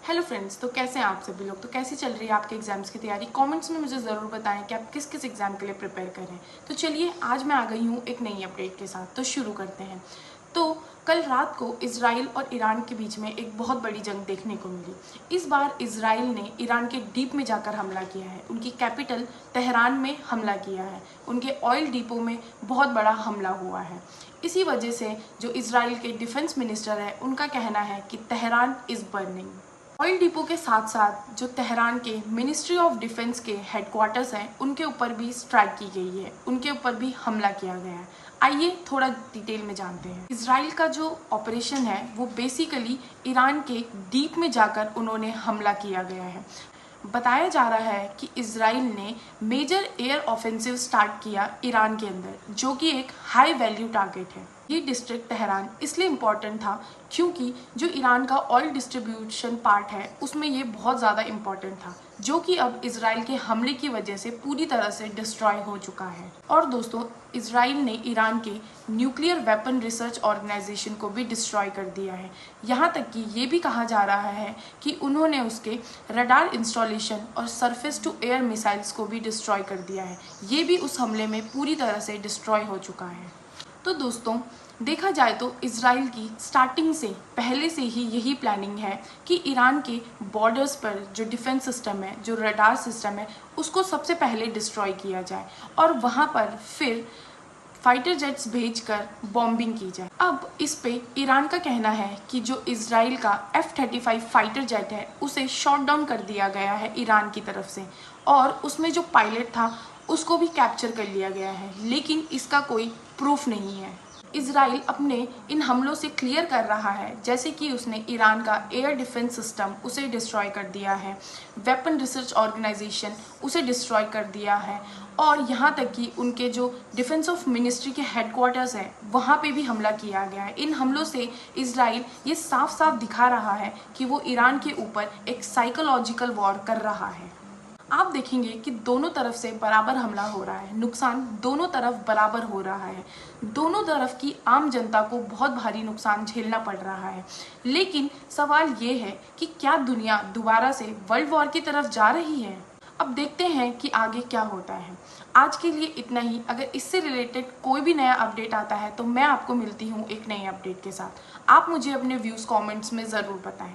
Hello friends, तो कैसे हैं आप सभी लोग। तो कैसी चल रही है आपके एग्जाम्स की तैयारी। कमेंट्स में मुझे ज़रूर बताएं कि आप किस किस एग्ज़ाम के लिए प्रिपेयर कर रहे हैं। तो चलिए आज मैं आ गई हूँ एक नई अपडेट के साथ। तो शुरू करते हैं। तो कल रात को इजराइल और ईरान के बीच में एक बहुत बड़ी जंग देखने को मिली। इस बार इजराइल ने ईरान के डीप में जाकर हमला किया है। उनकी कैपिटल तेहरान में हमला किया है। उनके ऑयल डिपो में बहुत बड़ा हमला हुआ है। इसी वजह से जो इजराइल के डिफेंस मिनिस्टर है उनका कहना है कि Tehran is burning. Oil depot के साथ साथ जो तेहरान के मिनिस्ट्री ऑफ डिफेंस के हेडक्वार्टर्स हैं उनके ऊपर भी स्ट्राइक की गई है, उनके ऊपर भी हमला किया गया है। आइए थोड़ा डिटेल में जानते हैं। इजराइल का जो ऑपरेशन है वो बेसिकली ईरान के डीप में जाकर उन्होंने हमला किया गया है। बताया जा रहा है कि इजराइल ने मेजर एयर ऑफेंसिव स्टार्ट किया ईरान के अंदर, जो कि एक हाई वैल्यू टारगेट है। ये डिस्ट्रिक्ट तेहरान इसलिए इम्पॉर्टेंट था क्योंकि जो ईरान का ऑयल डिस्ट्रीब्यूशन पार्ट है उसमें ये बहुत ज़्यादा इम्पॉर्टेंट था, जो कि अब इजराइल के हमले की वजह से पूरी तरह से डिस्ट्रॉय हो चुका है। और दोस्तों, इजराइल ने ईरान के न्यूक्लियर वेपन रिसर्च ऑर्गेनाइजेशन को भी डिस्ट्रॉय कर दिया है। यहाँ तक कि ये भी कहा जा रहा है कि उन्होंने उसके रडार इंस्टॉलेशन और सरफेस टू एयर मिसाइल्स को भी डिस्ट्रॉय कर दिया है। ये भी उस हमले में पूरी तरह से डिस्ट्रॉय हो चुका है। तो दोस्तों, देखा जाए तो इजराइल की स्टार्टिंग से पहले से ही यही प्लानिंग है कि ईरान के बॉर्डर्स पर जो डिफेंस सिस्टम है, जो रडार सिस्टम है, उसको सबसे पहले डिस्ट्रॉय किया जाए और वहाँ पर फिर फाइटर जेट्स भेजकर बॉम्बिंग की जाए। अब इस पे ईरान का कहना है कि जो इजराइल का F-35 फाइटर जेट है उसे शॉट डाउन कर दिया गया है ईरान की तरफ से, और उसमें जो पायलट था उसको भी कैप्चर कर लिया गया है, लेकिन इसका कोई प्रूफ नहीं है। इजराइल अपने इन हमलों से क्लियर कर रहा है, जैसे कि उसने ईरान का एयर डिफेंस सिस्टम उसे डिस्ट्रॉय कर दिया है, वेपन रिसर्च ऑर्गेनाइजेशन उसे डिस्ट्रॉय कर दिया है, और यहाँ तक कि उनके जो डिफेंस ऑफ मिनिस्ट्री के हेडक्वार्टर्स हैं वहाँ पे भी हमला किया गया है। इन हमलों से इजराइल ये साफ साफ दिखा रहा है कि वो ईरान के ऊपर एक साइकोलॉजिकल वॉर कर रहा है। आप देखेंगे कि दोनों तरफ से बराबर हमला हो रहा है, नुकसान दोनों तरफ बराबर हो रहा है। दोनों तरफ की आम जनता को बहुत भारी नुकसान झेलना पड़ रहा है। लेकिन सवाल ये है कि क्या दुनिया दोबारा से वर्ल्ड वॉर की तरफ जा रही है। अब देखते हैं कि आगे क्या होता है। आज के लिए इतना ही। अगर इससे रिलेटेड कोई भी नया अपडेट आता है तो मैं आपको मिलती हूँ एक नई अपडेट के साथ। आप मुझे अपने व्यूज़ कमेंट्स में ज़रूर बताएं।